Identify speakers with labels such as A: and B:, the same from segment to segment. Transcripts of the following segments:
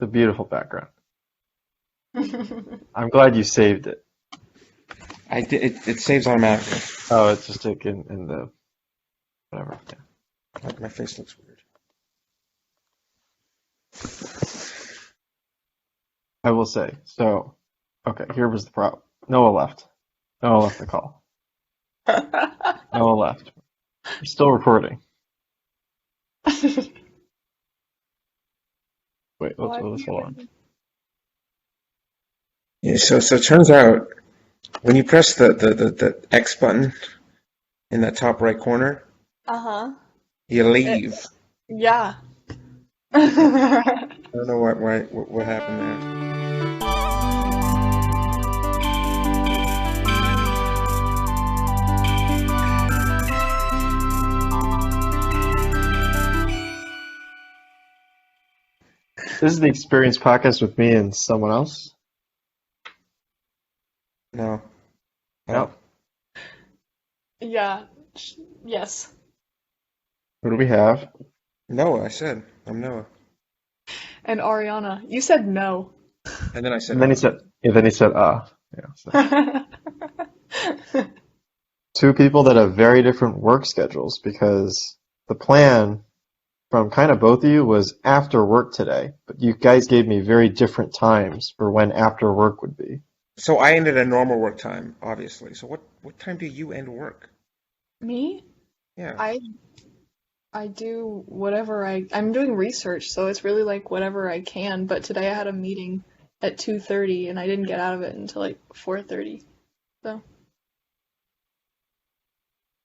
A: a beautiful background. I'm glad you saved it.
B: I did. It saves automatically.
A: Oh, it's just like in the whatever. Yeah.
B: Like my face looks weird.
A: I will say. So, okay, here was the problem. Noah left. Noah left the call. Noah left. We're still recording. Wait, let's hold on.
B: Yeah. So it turns out when you press the X button in that top right corner,
C: Uh-huh.
B: you leave.
C: Yeah.
B: I don't know what happened there.
A: This is the Experience Podcast with me and someone else.
B: No.
A: No.
C: Yeah. Yes.
A: Who do we have?
B: Noah. I said I'm Noah,
C: And Arianna. You said no.
B: and then I said.
A: And then he said, yeah. So. Two people that have very different work schedules because the plan from kind of both of you was after work today, but you guys gave me very different times for when after work would be.
B: So I ended at normal work time, obviously. So what time do you end work?
C: Me?
B: Yeah.
C: I do whatever I'm doing research, so it's really like whatever I can, but today I had a meeting at 2:30 and I didn't get out of it until like 4:30. So,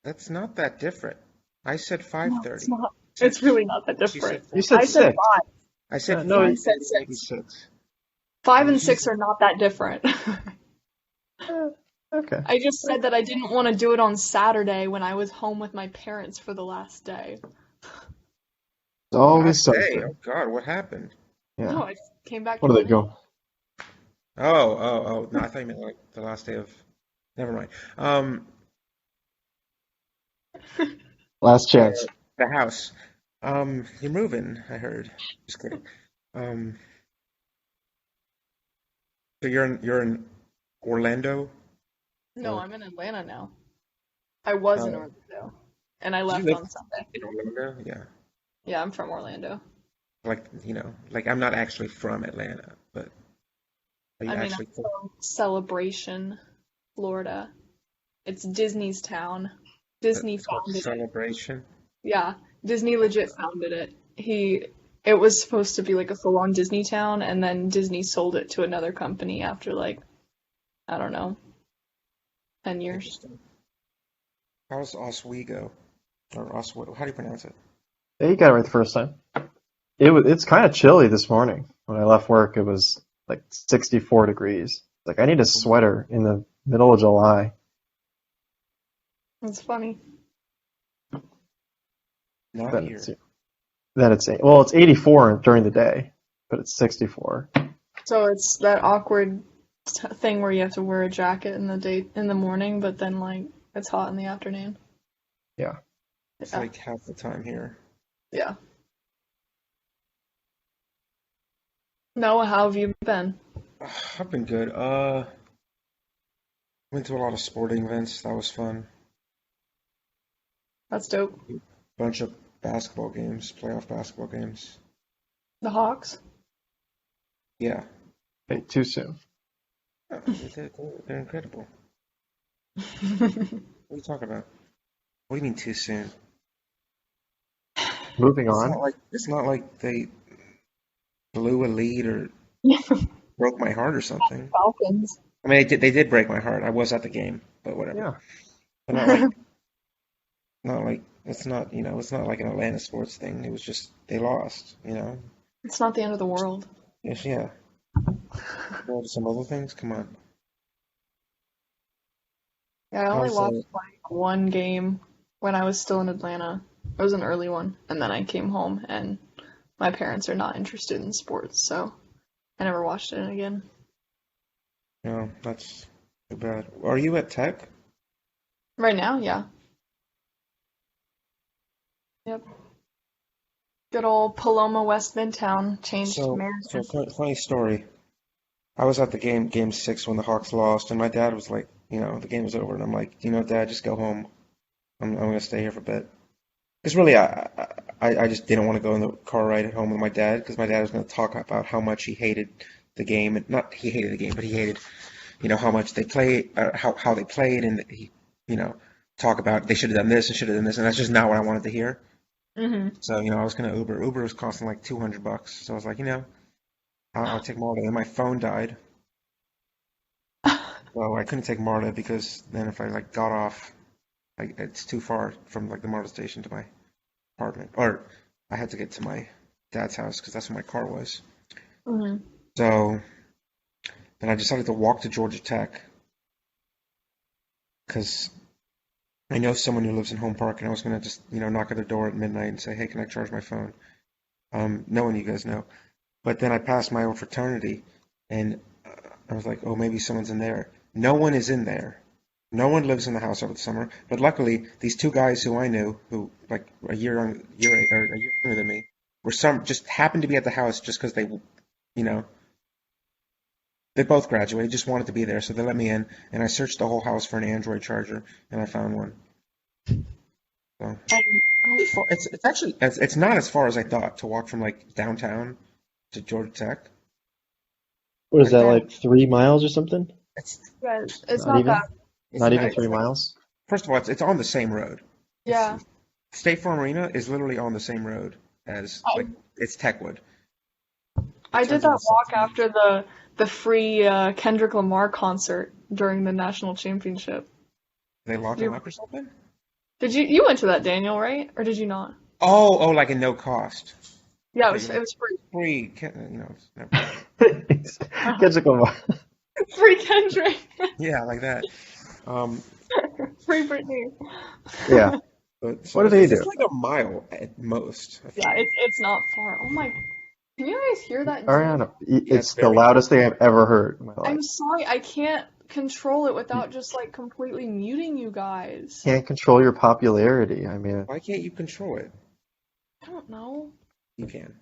B: That's not that different. I said
C: no,
B: 5:30.
C: it's not. It's really not that
B: She said
C: different.
A: You
B: 4.
A: said
C: I said
A: 6.
C: 5.
B: I said
A: No,
C: I
B: 5,
C: said
B: maybe
C: 6.
B: 6.
C: 5 and 6 are not that different.
A: okay.
C: I just said that I didn't want to do it on Saturday when I was home with my parents for the last day.
A: It's always
B: Last day.
A: something.
B: Oh God, what happened?
A: Yeah.
C: No, I just came back
A: What
C: to
A: do they
C: Manila.
A: go?
B: Oh. No, I thought you meant like the last day of. Never mind.
A: Last
B: Uh,
A: chance.
B: the house. You're moving. I heard. Just kidding. Um, so you're in Orlando,
C: No,
B: or
C: I'm in Atlanta now. I was in
B: uh,
C: Orlando, and I
B: did you
C: left
B: live
C: on Sunday.
B: in Orlando? Yeah.
C: Yeah, I'm from Orlando.
B: Like I'm not actually from Atlanta, but are you
C: I mean, I'm
B: actually from?
C: from Celebration, Florida. It's Disney's town. Disney
B: It's called
C: founded it.
B: Celebration.
C: Yeah, Disney legit founded it. It was supposed to be like a full-on Disney town, and then Disney sold it to another company after like, I don't know, 10 years.
B: Interesting. How's Oswego? Or Oswego? How do you pronounce it?
A: Yeah, you got it right the first time. It's kind of chilly this morning. When I left work, it was like 64 degrees. Like I need a sweater in the middle of July.
C: It's funny.
B: Not
A: Then
B: here.
A: it's 84 during the day, but it's 64.
C: So it's that awkward thing where you have to wear a jacket in the morning, but then like it's hot in the afternoon.
A: Yeah.
B: It's
C: Yeah.
B: like half the time here.
C: Yeah. Noah, how have you been?
B: I've been good. Went to a lot of sporting events. That was fun.
C: That's dope.
B: Bunch of basketball games, playoff basketball games.
C: The Hawks?
B: Yeah.
A: Hey, too soon.
B: They're incredible. What are you talking about? What do you mean too soon?
A: Moving
B: It's
A: on.
B: not like they blew a lead or broke my heart or something.
C: Falcons.
B: I mean, they did break my heart. I was at the game, but whatever.
A: Yeah.
B: But not like it's not like an Atlanta sports thing. It was just they lost.
C: It's not the end of the world.
B: Yes, yeah. Go to some other things. Come on.
C: Yeah, I only
B: How's
C: watched like one game when I was still in Atlanta. It was an early one, and then I came home, and my parents are not interested in sports, so I never watched it again.
B: no, that's too bad. Are you at Tech?
C: Right now, yeah. Yep. Good old Paloma West Midtown changed
B: So
C: management.
B: funny story. I was at the game 6 when the Hawks lost, and my dad was like, the game was over, and I'm like, Dad, just go home. I'm gonna stay here for a bit. Because really, I just didn't want to go in the car ride at home with my dad, because my dad was gonna talk about how much he hated the game, and not he hated the game, but he hated, how much they played, how they played, and he, you know, talk about they should have done this and should have done this, and that's just not what I wanted to hear.
C: Hmm.
B: So, I was gonna Uber. Uber was costing like $200, so I was like, I'll take Marta. And my phone died, so I couldn't take Marta because then if I like got off, like it's too far from like the Marta station to my apartment, or I had to get to my dad's house because that's where my car was.
C: Hmm.
B: So then I decided to walk to Georgia Tech because I know someone who lives in Home Park, and I was gonna just knock at their door at midnight and say, hey, can I charge my phone? No one you guys know. But then I passed my old fraternity, and I was like, oh, maybe someone's in there. No one is in there. No one lives in the house over the summer. But luckily, these two guys who I knew, who like a year younger than me, were some just happened to be at the house just because you know, they both graduated, just wanted to be there, so they let me in, and I searched the whole house for an Android charger, and I found one. So
C: Oh,
B: it's actually it's not as far as I thought to walk from like downtown to Georgia Tech.
A: What is
B: Like
A: that, like 3 miles or something?
B: it's
C: yeah, it's
A: Not
C: not
A: even?
C: that
A: Not even
C: big.
A: three miles?
B: first of all, it's on the same road. It's
C: Yeah,
B: State Farm Arena is literally on the same road as
C: I
B: like it's Techwood. It
C: I did
B: turns into
C: that walk
B: something else.
C: after the free Kendrick Lamar concert during the national championship.
B: They lock him
C: You
B: up or something?
C: you went to that, Daniel, right? Or did you not?
B: Oh, like a no cost. I
C: Yeah,
B: thought you
C: it
B: meant
C: was free.
B: free. Never mind.
C: Oh,
A: Kendrick Lamar.
C: free Kendrick,
B: Yeah, like that. Um,
C: free Britney.
A: Yeah.
B: but so
A: What did he
B: it's
A: do?
B: like a mile at most, I
C: Yeah,
B: feel like.
C: it's not far. Oh my, can you guys hear that G?
A: Ariana,
B: Yeah, it's
A: it's the
B: very
A: loudest thing I've ever heard in my life.
C: I'm sorry, I can't control it
A: You
C: without just like completely muting you guys.
A: can't control your popularity. I mean,
B: why can't you control it?
C: I don't know.
B: You can.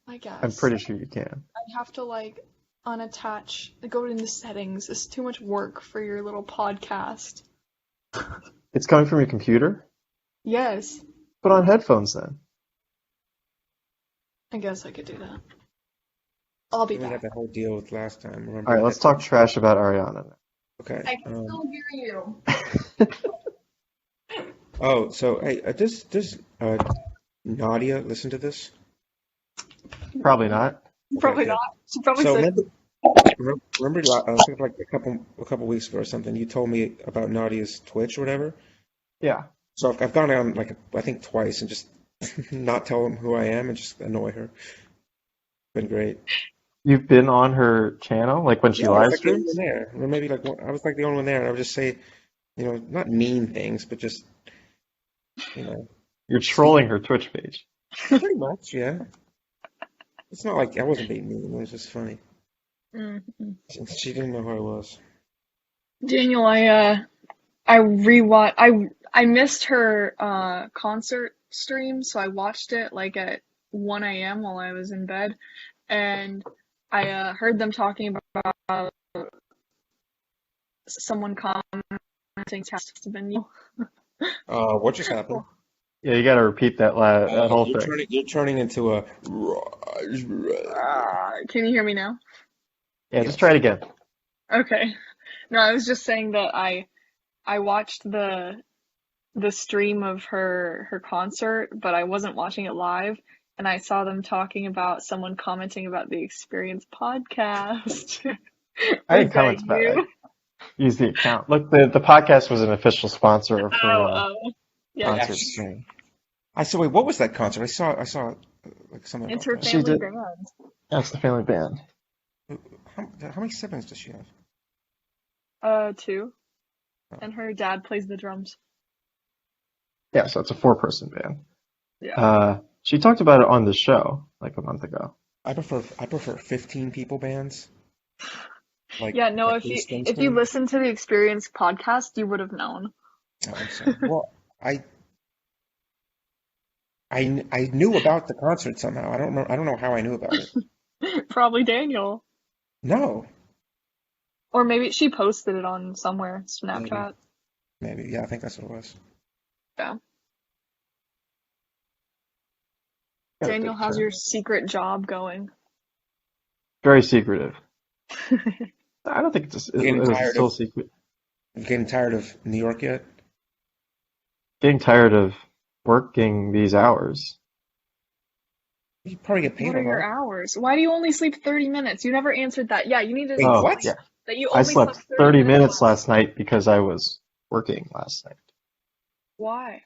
C: I
A: I'm
C: guess
A: pretty sure you can.
C: I'd have to like unattach, go into settings. It's too much work for your little podcast.
A: It's coming from your computer?
C: Yes,
A: Put on headphones then.
C: I guess I could do that. I'll be
B: We got
C: back.
B: that whole deal with last time.
A: All
B: Remember
A: right,
B: the
A: let's talk
B: headphones?
A: trash about Ariana now.
B: Okay.
C: I can still hear you.
B: Oh, so hey, does Nadia listen to this?
A: Probably not.
B: Okay,
C: Probably
B: good.
C: not. She probably
B: So
C: said,
B: remember, I think like a couple weeks ago or something, you told me about Nadia's Twitch or whatever.
A: Yeah.
B: So I've gone on like I think twice and just not tell them who I am and just annoy her. Been great.
A: You've been on her channel, like when she
B: Yeah, I was
A: live
B: like the only one
A: streams?
B: there, or maybe like I was like the only one there, and I would just say, not mean things, but just you know,
A: You're
B: speak
A: trolling her Twitch page.
B: pretty much, yeah. It's not like I wasn't being mean. It was just funny.
C: mm.
B: She didn't know who I was.
C: Daniel, I rewatched. I missed her concert stream, so I watched it like at 1 a.m. while I was in bed, and I heard them talking about someone commenting test venue.
B: What just happened?
A: Yeah, you gotta repeat that whole
B: You're
A: thing.
B: turning into a
C: Can you hear me now?
A: Yeah, just try
B: yes.
A: it again.
C: Okay. No, I was just saying that I watched the stream of her concert, but I wasn't watching it live, and I saw them talking about someone commenting about the Experience podcast.
A: I
C: Was
A: didn't
C: that
A: comment about it.
C: you?
A: I used the account. Look, the podcast was an official sponsor of her
C: Yeah.
A: concert
B: Yes.
A: stream.
B: I saw. Wait, what was that concert? I saw like something
C: It's
B: about
C: her
B: that.
A: She
C: family
A: did.
C: band.
A: That's the family band.
B: How many siblings does she have?
C: 2,
B: Oh.
C: and her dad plays the drums.
A: Yeah, so it's a 4-person band.
C: Yeah.
A: She talked about it on the show like a month ago.
B: I prefer 15 people bands.
C: Yeah, no,
B: Like
C: if
B: Bruce
C: you
B: Springsteen.
C: listen to the Experience podcast, you would have known.
B: Oh, I'm sorry. Well, I I knew about the concert somehow. I don't know how I knew about it.
C: Probably Daniel.
B: No,
C: Or maybe she posted it on somewhere,
B: maybe,
C: Snapchat.
B: maybe. Yeah, I think that's what it was.
C: Yeah.
A: Got a
C: Daniel,
A: big
C: how's your
A: tournament.
C: secret job going?
A: Very secretive. I don't think
B: You getting
A: it's
B: tired
A: still
B: of
A: secret.
B: you getting tired of New York yet?
A: Getting tired of working these hours.
B: You probably get paid
C: What
B: a
C: are your
B: lot.
C: hours? Why do you only sleep 30 minutes? You never answered that. Yeah, you need to
B: Wait,
A: Oh,
B: what?
C: explain
A: yeah.
C: that you
A: I
C: only
A: slept
C: slept 30
A: 30
C: minutes
A: minutes
C: last
A: last night because I was working last night.
C: Why?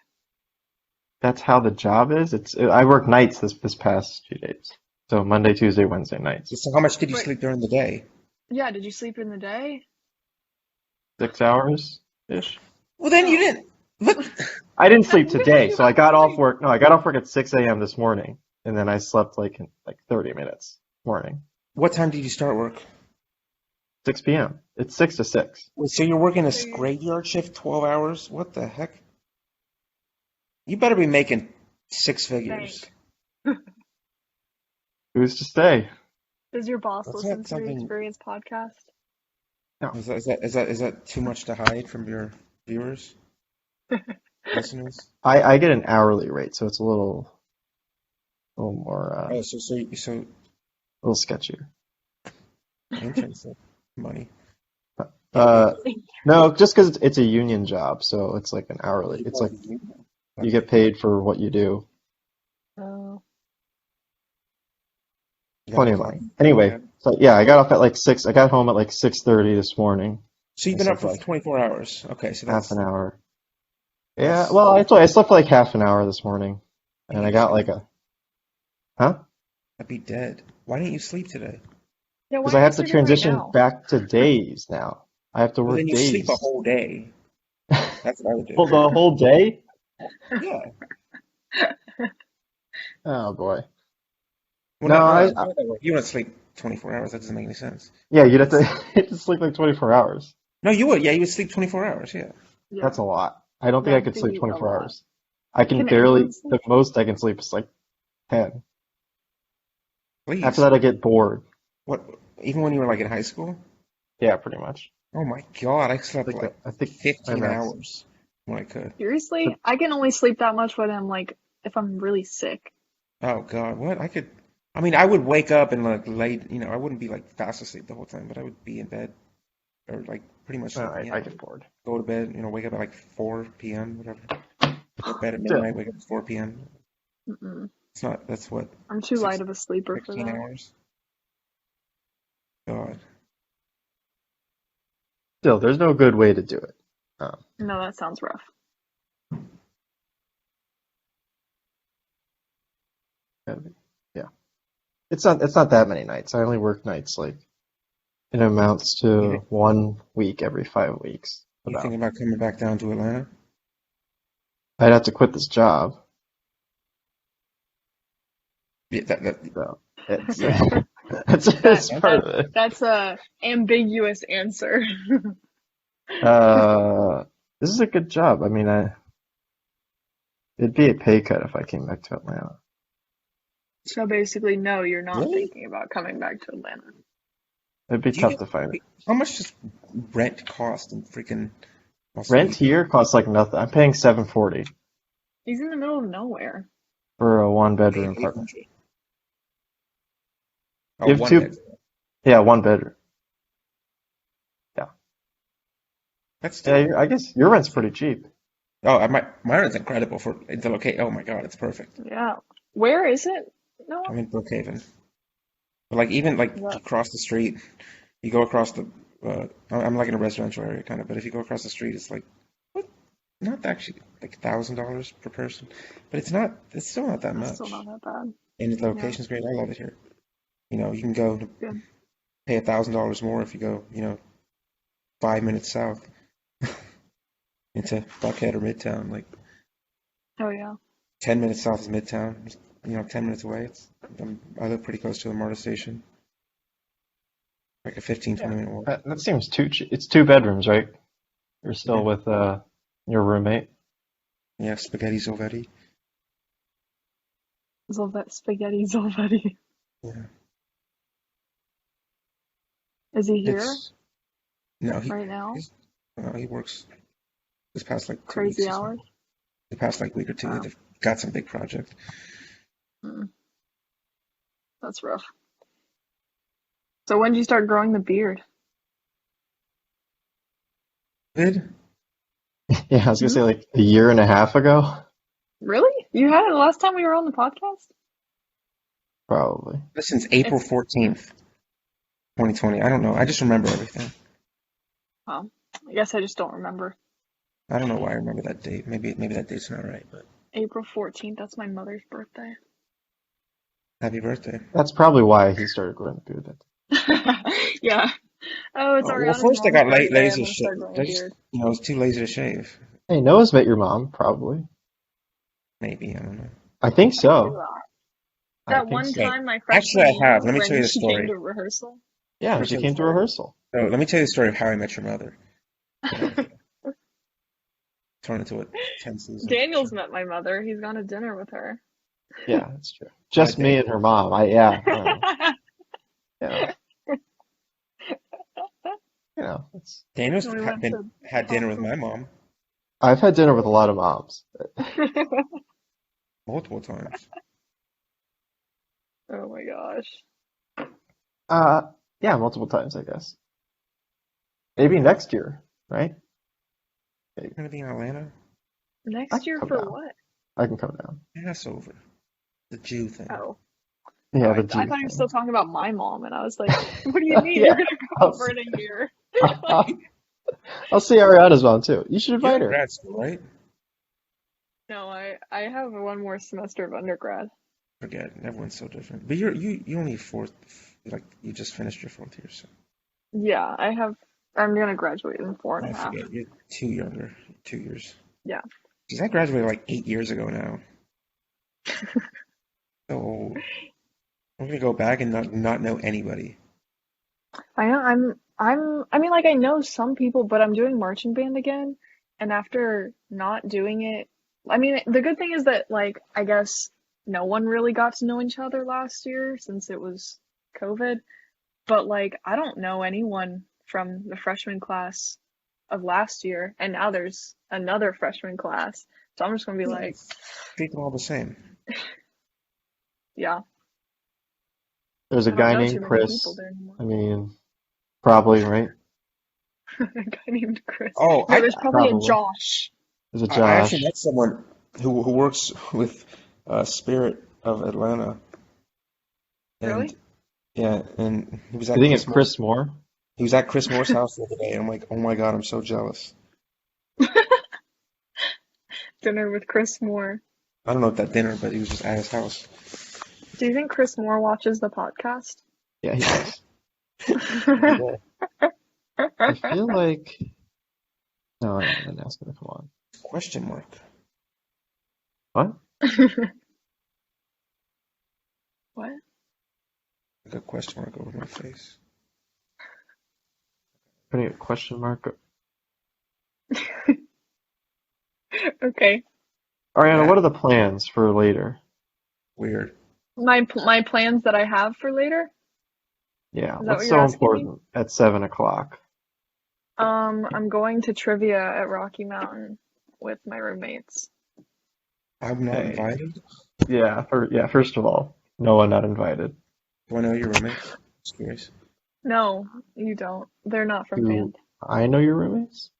A: That's how the job is. I work nights this past few days. So Monday, Tuesday, Wednesday nights.
B: So how much did you
C: But
B: sleep during the day?
C: yeah, did you sleep in the day?
A: 6 hours ish.
B: Well, then you
C: No.
B: didn't. Look,
A: I didn't
C: That
A: sleep
C: literally
A: today,
C: you
A: so I
C: have
A: got
C: to
A: off
C: sleep.
A: work. No, I got off work at 6 a.m. this morning, and then I slept like 30 minutes morning.
B: what time did you start work?
A: 6 p.m. It's 6 to 6.
B: Wait, so you're working a
C: So you
B: graveyard shift, 12 hours? What the heck? You better be making six figures.
C: bank.
A: Who's to say?
C: Does your boss
B: That's
C: listen
B: not
C: to the
B: something.
C: Experience podcast?
A: No.
B: Is that too much to hide from your viewers, listeners?
A: I get an hourly rate, so it's a little more
B: Oh, so
A: a little sketchier.
B: internship money. Yeah,
A: Uh, no, just because it's a union job, so it's like an hourly. It's like you get paid for what you do.
C: Oh.
B: You got
A: Plenty
B: a
A: of
B: client?
A: money. Anyway, so yeah, I got off at like 6. I got home at like 6:30 this morning.
B: So you've
A: I
B: been up
A: slept
B: for
A: like
B: 24 hours. Okay, so
A: half an hour. Yeah,
B: that's
A: well, I slept for like half an hour this morning,
B: I'd
A: and I
B: be
A: got
B: dead.
A: like huh?
B: I'd be dead. Why didn't you sleep today?
C: Yeah, why
A: Because I
C: aren't you
A: have to
C: sleeping right
A: transition
C: now?
A: back to days now. I have to
B: Well, then
A: work
B: you sleep a
A: days.
B: whole day. That's what I would do.
A: Well, the whole day?
B: Yeah.
A: Oh boy.
B: Well,
A: No,
B: not that way. You don't sleep 24 hours. That doesn't make any sense.
A: yeah, you'd have to, you have to sleep like 24 hours.
B: No, you would. Yeah, you would sleep 24 hours. Yeah.
A: That's
C: Yeah,
A: a lot. I don't think I
C: that'd
A: could sleep
C: be a
A: 24
C: lot.
A: hours. I can
C: Can
A: barely,
C: anyone sleep?
A: the most I can sleep is like 10. After
B: Please.
A: that, I get bored.
B: What? Even when you were like in high school?
A: Yeah, pretty much.
B: Oh my God, I slept like
A: I think my
B: 15
A: max.
B: hours when I could.
C: Seriously? I can only sleep that much when I'm like, if I'm really sick.
B: Oh God, what? I mean, I would wake up and like late, I wouldn't be like fast asleep the whole time, but I would be in bed or like pretty much,
A: I get bored.
B: go to bed, wake up at like 4 p.m., whatever. Go to bed at
A: Yeah.
B: midnight, wake up at 4 p.m.
C: Mm-mm.
B: That's what,
C: I'm too
B: six,
C: light of a sleeper for
B: 16
C: that.
B: hours? God.
A: Still, there's no good way to do it.
C: No, that sounds rough.
A: Yeah. It's not that many nights. I only work nights like it amounts
B: You,
A: to
B: thi-
A: 1 week every 5 weeks.
B: you
A: About.
B: thinking about coming back down to Atlanta?
A: I'd have to quit this job.
B: Yeah,
A: So it's
C: That
A: it's part
C: that
A: of it.
C: that's a ambiguous answer.
A: This is a good job. I mean, it'd be a pay cut if I came back to Atlanta.
C: So basically, no, you're not
B: really?
C: thinking about coming back to Atlanta.
A: It'd be
B: Do you
A: tough
B: get,
A: to find it.
B: how much does rent cost in freaking Las
A: Rent
B: Vegas?
A: here costs like nothing. I'm paying $740
C: He's in the middle of nowhere.
A: for a
B: Paying
A: one-bedroom apartment.
B: 800. Oh,
A: You have
B: one
A: two,
B: bed.
A: yeah, one bedroom. Yeah,
B: That's
A: yeah.
B: still.
A: I guess your rent's pretty cheap.
B: Oh, my rent's incredible for the location. Oh my God, it's perfect.
C: Yeah. Where is it? No.
B: I'm in Brookhaven. But like even like
C: What?
B: across the street, you go across the. I'm like in a residential area kind of, but if you go across the street, it's like what? Not actually like $1,000 per person, but it's not. It's still not that
C: That's still
B: much,
C: not that bad.
B: and the
C: Yeah.
B: location's great. I love it here. You can go to
C: Good.
B: pay $1,000 more if you go, 5 minutes south into Buckhead or Midtown. Like
C: Oh yeah.
B: 10 minutes south is Midtown. 10 minutes away. I live pretty close to the MARTA station. Like a 15,
A: Yeah,
B: 20-minute walk.
A: that seems too cheap. It's 2 bedrooms, right? You're still
B: Yeah.
A: with your roommate.
B: Yeah, spaghetti Zolvetti.
C: Spaghetti Zolvetti.
B: Yeah.
C: Is he here
B: It's no,
C: right now?
B: he's he works this past like 2 weeks
C: Crazy
B: or
C: hours?
B: something. The past like week or two,
C: Wow.
B: they've got some big project.
C: Mm, that's rough. So when did you start growing the beard?
B: Did
A: Yeah, I was gonna
C: Hmm?
A: say like a year and a half ago,
C: Really? You had it the last time we were on the podcast?
A: probably.
B: since April
C: It's
B: 14th, 2020. I don't know. I just remember everything.
C: well, I guess I just don't remember.
B: I don't know why I remember that date. Maybe that date's not right, but
C: April 14th, that's my mother's birthday.
B: happy birthday.
A: That's probably why he started growing the beard.
C: Yeah. Oh, it's
B: Well,
C: Ariana's
B: first I
C: mom's
B: got
C: birthday. I'm
B: laser
C: gonna
B: shave.
C: start growing
B: I
C: a
B: just,
C: beard.
B: I was too lazy to shave.
A: Hey, Noah's met your mom, probably.
B: Maybe, I don't know.
A: I think
C: I can do
A: so.
C: that.
A: I
C: That
A: think
C: one
A: so.
B: Wait,
C: time my
B: actually,
C: freshman
B: I have.
C: year
B: Let me tell
C: when
B: you the
C: she came
B: story.
C: to rehearsal.
A: Yeah,
B: Let me
A: she
B: tell you the
A: came to
B: story.
A: rehearsal.
B: So let me tell you the story of How I Met Your Mother. Turn into a 10 season show.
C: Daniel's met my mother. He's gone to dinner with her.
A: Yeah, that's true.
B: On a
A: Just me
B: date.
A: and her mom. Yeah, I don't know. Yeah, it's.
B: Daniel's
C: We went to
B: had dinner with
C: Taco.
B: my mom
A: I've had dinner with a lot of moms.
B: multiple times.
C: Oh my gosh.
A: Uh, yeah, multiple times, I guess. Maybe next year, right? Maybe.
B: You're gonna be in Atlanta?
A: I
C: Next
A: can
C: year
A: come
C: for
A: down.
C: what?
A: I can come down.
B: Passover. The Jew thing.
C: Oh. Oh,
A: Yeah, the
C: I
A: Jew
C: thought you were still
A: thing.
C: talking about my mom, and I was like, what do you mean you're
A: Yeah,
C: gonna go
A: I'll
C: over
A: see,
C: in a year? Like,
A: I'll see Ariana's mom too. You should
B: You're
A: invite
B: in
A: her.
B: grad school, right?
C: no, I have one more semester of undergrad.
B: Forget. Everyone's so different. But you only fourth, like you just finished your 4th year, so
C: Yeah, I'm gonna graduate in four and
B: I
C: a half.
B: forget. You're too younger. 2 years.
C: Yeah.
B: Because I graduated like 8 years ago now. So old. I'm gonna go back and not know anybody.
C: I mean, like, I know some people, but I'm doing marching band again, and after not doing it, I mean, the good thing is that, like, I guess no one really got to know each other last year since it was COVID, but, like, I don't know anyone from the freshman class of last year, and now there's another freshman class, so I'm just gonna be
B: Yeah.
C: like,
B: Treat them all the same.
C: yeah,
A: There's a
C: I don't
A: guy
C: know too
A: named
C: many people
A: Chris.
C: there anymore.
A: I mean, probably, right?
C: A guy named Chris.
B: Oh,
C: No, there's probably a
A: Probably.
C: Josh.
A: There's a
B: I actually
A: Josh.
B: met someone who works with Spirit of Atlanta, and
C: Really?
B: yeah, and he was
A: You
B: at
A: think it's
B: Chris Moore.
A: Chris Moore?
B: He was at Chris Moore's house the other day, and I'm like, oh my God, I'm so jealous.
C: Dinner with Chris Moore.
B: I don't know if that dinner, but he was just at his house.
C: Do you think Chris Moore watches the podcast?
A: Yeah, he does.
B: Yeah.
A: I feel like. No, I didn't ask him to come on.
B: Question mark.
A: What?
C: What?
B: Like a question mark over my face.
A: Putting a question mark.
C: Okay.
A: Ariana,
B: That
A: what are the plans for later?
B: weird.
C: My plans that I have for later?
A: Yeah,
C: Is that
A: what's
C: what you're
A: so
C: asking me?
A: important at 7 o'clock?
C: I'm going to trivia at Rocky Mountain with my roommates.
B: I'm not
A: Hey,
B: invited.
A: yeah. First of all, no one not invited.
B: Do I know your roommates? Just curious.
C: No, you don't. They're not from
A: Do
C: band.
A: I know your roommates?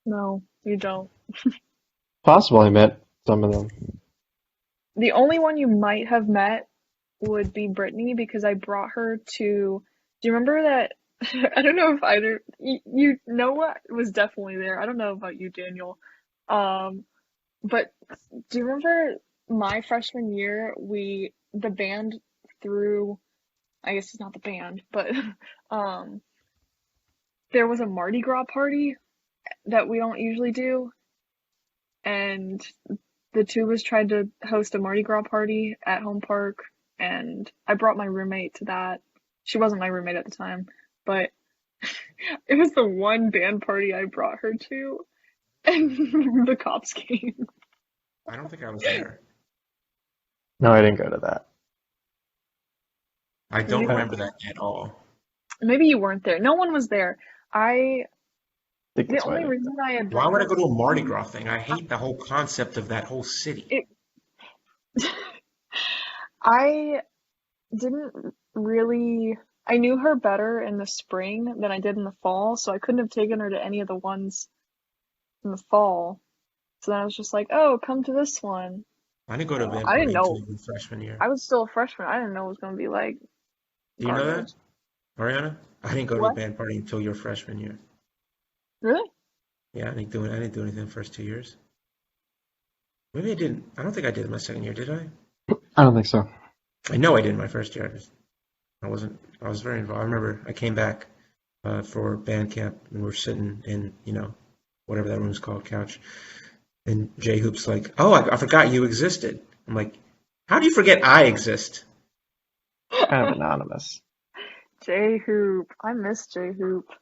C: No, you don't.
A: Possible I met some of them.
C: The only one you might have met would be Brittany because I brought her to. Do you remember that? I don't know if either you know what was definitely there. I don't know about you, Daniel. Um, but do you remember my freshman year? The band threw. I guess it's not the band, but um, there was a Mardi Gras party that we don't usually do, and the two of us tried to host a Mardi Gras party at Home Park, and I brought my roommate to that. She wasn't my roommate at the time, but it was the one band party I brought her to, and the cops came.
B: I don't think I was there.
A: No, I didn't go to that.
B: I
C: Maybe
B: don't
A: I
C: the,
A: don't
B: remember that at all.
C: maybe you weren't there. No one was there. I
A: think
C: the
A: that's why I
C: only
A: didn't go.
C: reason I had
B: Why
C: brought
B: would I
C: up
B: go to a Mardi
C: Disney,
B: Gras thing? I hate the whole concept of that whole city.
C: it I didn't really. I knew her better in the spring than I did in the fall, so I couldn't have taken her to any of the ones in the fall. So then I was just like, "Oh, come to this one."
B: I didn't go to a band
C: I didn't
B: party until
C: know.
B: even freshman year.
C: I was still a freshman. I didn't know it was gonna be like
B: Do you know that,
C: garbage.
B: Ariana? I didn't go to a
C: What?
B: band party until your freshman year.
C: Really?
B: Yeah, I didn't do anything the first 2 years. Maybe I didn't. I don't think I did in my second year, did I?
A: I don't think so.
B: I know I did in my first year. I wasn't. I was very involved. I remember I came back for band camp and we're sitting in, whatever that room's called, couch. And J Hoop's like, "Oh, I forgot you existed." I'm like, "How do you forget I exist?"
A: Kind of anonymous.
C: J Hoop. I miss J Hoop.
B: I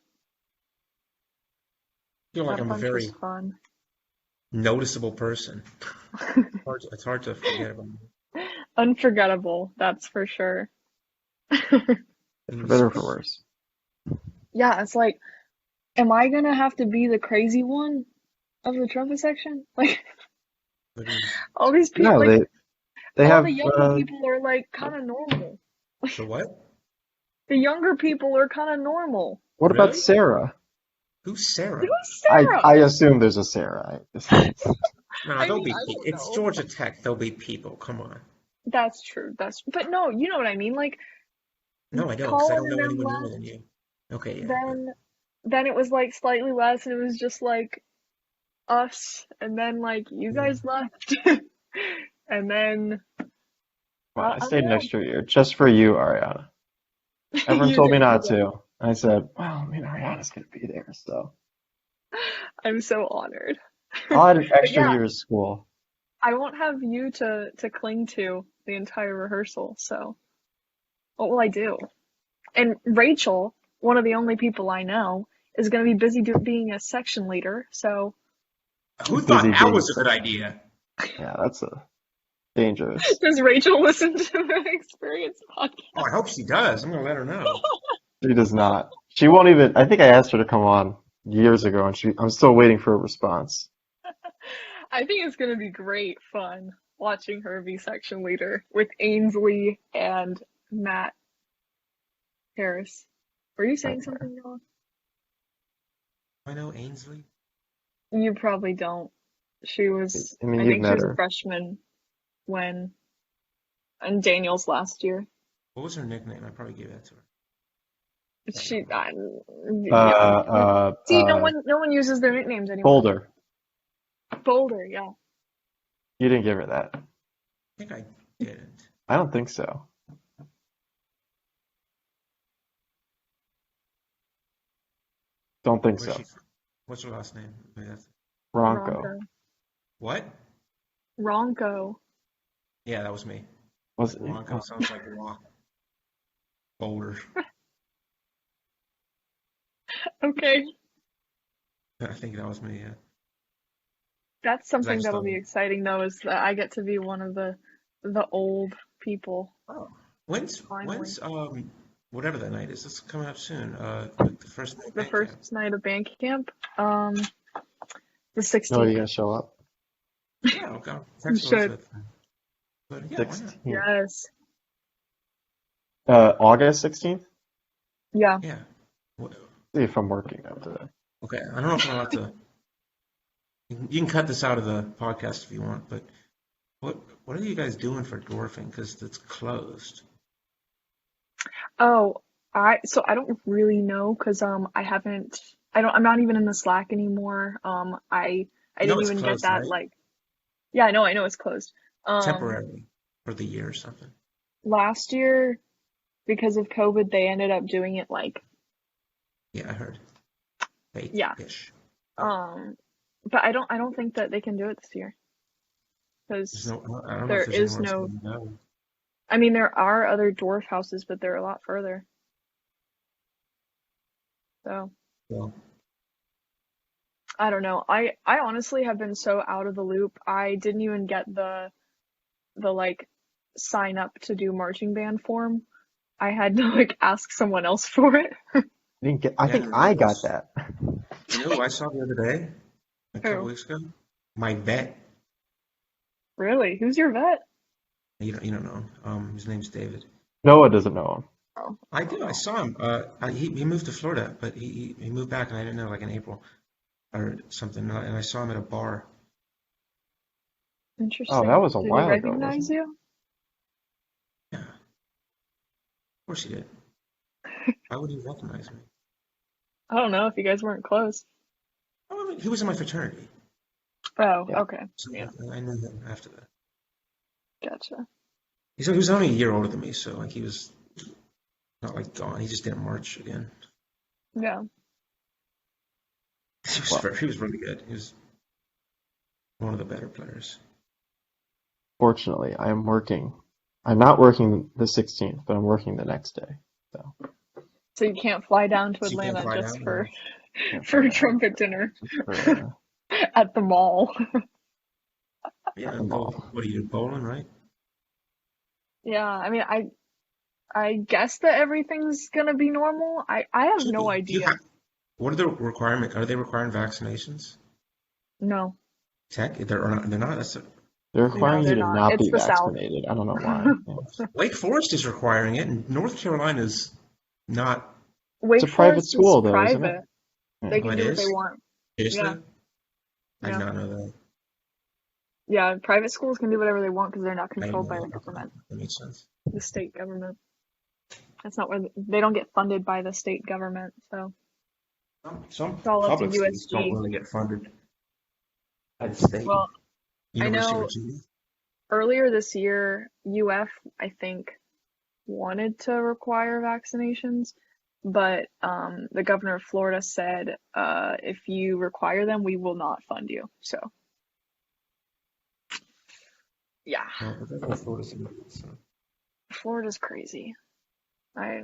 B: feel like
C: That
B: I'm a
C: bunch was
B: very
C: fun.
B: noticeable person. It's hard to forget about me.
C: Unforgettable, that's for sure.
A: For
B: Things,
A: better or for worse.
C: Yeah, it's like, am I gonna have to be the crazy one of the trumpet section? Like,
B: things.
C: all these people,
A: No,
C: like,
A: they
C: all the
A: have
C: younger people are like kind of normal.
B: The what?
C: The younger people are kind of normal.
A: what about
B: Really?
A: Sarah?
B: Who's Sarah?
C: Who's
A: I
C: Sarah?
A: I assume there's a Sarah.
B: No,
C: I
B: there'll
C: mean,
B: be
C: I
B: people.
C: don't
B: It's
C: know.
B: Georgia Tech. There'll be people. Come on.
C: That's true. But no, you know what I mean. Like,
B: No, I don't, because I
C: Colin
B: don't
C: and
B: know
C: them
B: anyone younger than
C: left,
B: you. Okay, yeah, but
C: then it was like slightly less, and it was just like us, and then like you
B: yeah.
C: guys left, and then
A: Come on, I
C: I don't
A: stayed an
C: know.
A: extra year just for you, Ariana. Everyone
C: You
A: told me
C: did, you
A: not
C: did.
A: to. I said, well, I mean, Ariana's gonna be there, so
C: I'm so honored.
A: I'll add an
C: But
A: extra
C: yeah,
A: year of school.
C: I won't have you to cling to the entire rehearsal, so what will I do? And Rachel, one of the only people I know, is going to be busy being a section leader, so
B: Who
A: Busy
B: thought that
A: being
B: was a good
A: such.
B: idea?
A: Yeah, that's a dangerous.
C: does Rachel listen to the Experience
B: Oh, I
C: podcast?
B: hope she does. I'm gonna let her know.
A: She does not. She won't even. I think I asked her to come on years ago, and I'm still waiting for a response.
C: I think it's going to be great fun watching her be section leader with Ainsley and Matt Harris. Were you saying
A: Okay.
C: something, Noah?
B: I know Ainsley.
C: You probably don't. She was,
A: I mean,
C: I
A: you've
C: think she
A: met
C: was a
A: her.
C: freshman when, in Daniel's last year.
B: What was her nickname? I probably gave that to her. Can't
C: She,
B: remember.
C: yeah.
A: Uh, uh,
C: See, no
A: uh,
C: one, no one uses their nicknames anymore.
A: Boulder.
C: Boulder, yeah.
A: You didn't give her that.
B: I think I didn't.
A: I don't think so. Don't think
B: Where's
A: so.
B: she from? What's her last name? Maybe that's
A: Ronco.
C: Ronco.
B: what?
C: Ronco.
B: Yeah, that was me.
A: Was
B: Like
A: it you?
B: Ronco sounds like rock. Boulder.
C: Okay.
B: I think that was me. Yeah.
C: That's
B: 'Cause I
C: something
B: just
C: that'll
B: thought,
C: be exciting though, is that I get to be one of the old people,
B: oh, when's
C: finally.
B: when's whatever that night is? It's coming up soon. Like the first night
C: The
B: back camp.
C: first night of band camp, the
A: No, are
C: 16th.
A: you gonna show up?
B: Yeah, I'll go.
C: You
B: Text
C: should.
B: Elizabeth. But yeah, why not?
A: 16th.
C: Yes.
A: August 16th?
C: Yeah.
B: Yeah. Wh-
A: See if I'm working up to that.
B: Okay, I don't know if I'm allowed to. You can cut this out of the podcast if you want, but what are you guys doing for dwarfing? Because it's closed.
C: Oh, I don't really know because I'm not even in the Slack anymore. I
B: You know
C: didn't
B: it's
C: even get
B: closed,
C: that,
B: right?
C: like, yeah, I know it's closed. Um,
B: Temporarily for the year or something.
C: Last year, because of COVID, they ended up doing it like,
B: Yeah, I heard.
C: yeah.
B: Fake-ish. But
C: Um, but I don't think that they can do it this year
B: there's
C: because
B: no. I don't know if
C: there
B: there's
C: is
B: anywhere else
C: no.
B: we can go.
C: I mean, there are other dwarf houses, but they're a lot further. So
B: Well,
C: I don't know. I honestly have been so out of the loop. I didn't even get the like sign up to do marching band form. I had to like ask someone else for it.
A: I
B: Yeah,
A: think I
B: it
A: got
B: was.
A: that.
B: You know who I saw the other day, a couple
C: Oh,
B: weeks ago? My vet.
C: really? Who's your vet?
B: You don't know. His name's David.
A: Noah doesn't know
C: Oh,
B: I
C: I don't
B: do. I
C: know.
B: saw him. He moved to Florida, but he moved back, and I didn't know, like in April or something. And I saw him at a bar.
A: Oh, that
C: Interesting.
A: was a
C: Did he
A: while ago,
C: recognize
A: wasn't it?
C: you?
B: Yeah, of course he did. Why would he recognize me?
C: I don't know if you guys weren't close.
B: Oh, I mean, he was in my fraternity,
C: Oh,
A: Yeah.
C: okay.
B: so
C: Yeah,
B: I knew him after that.
C: gotcha.
B: He was only a year older than me, so like he was not like gone. He just didn't march again.
C: Yeah.
A: Well,
B: He was really good. He was one of the better players.
A: fortunately, I'm working. I'm not working the 16th, but I'm working the next day. So
C: So you can't fly down to
B: So you can't
C: Atlanta
B: fly
C: just
B: down.
C: for
A: can't fly
C: for
A: down
C: trumpet dinner
A: for
C: at the mall.
B: Yeah,
A: the
B: and go.
A: mall.
B: What do you do? Bowling, right?
C: Yeah, I mean, I guess that everything's gonna be normal. I have
B: So
C: no
B: do you
C: idea.
B: have? What are the requirements? Are they requiring vaccinations?
C: No,
B: Tech? They're not.
A: They're
C: no,
A: requiring you
C: they're
A: to
C: not.
A: not
C: It's
A: be
C: the South.
A: vaccinated. I don't know why. Yeah.
B: Wake Forest is requiring it, and North Carolina's not.
A: It's a
C: Wake
A: private
C: Forest is
A: school, though, isn't it?
C: private. They
A: Yeah.
B: Oh,
C: can
B: it
C: do what they
B: is?
C: want. Yeah,
B: Seriously? I did
C: yeah,
B: not know that.
C: yeah. Private schools can do whatever they want because they're not
B: I didn't
C: controlled
B: know
C: by the
B: that. Okay,
C: government,
B: that makes sense.
C: the state government. That's not where they don't get funded by the state government, so
B: Some
C: it's all up to
B: public schools don't
C: USG.
B: really get funded by the state.
C: Well, I
B: University of
C: know
B: Virginia.
C: earlier this year, UF, I think, wanted to require vaccinations, but the governor of Florida said, if you require them, we will not fund you. So, yeah,
B: Well, the governor of Florida's so
C: Florida's crazy. I,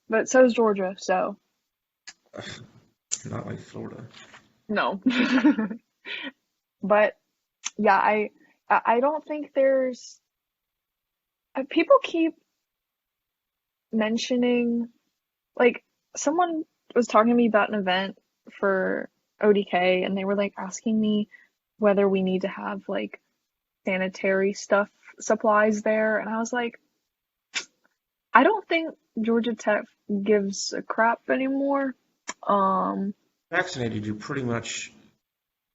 C: but so is Georgia, so
B: not like Florida.
C: no. But yeah, I don't think there's people keep mentioning like someone was talking to me about an event for ODK and they were like asking me whether we need to have like sanitary stuff supplies there and I was like I don't think Georgia Tech gives a crap anymore. Um
B: Vaccinated, you're pretty much,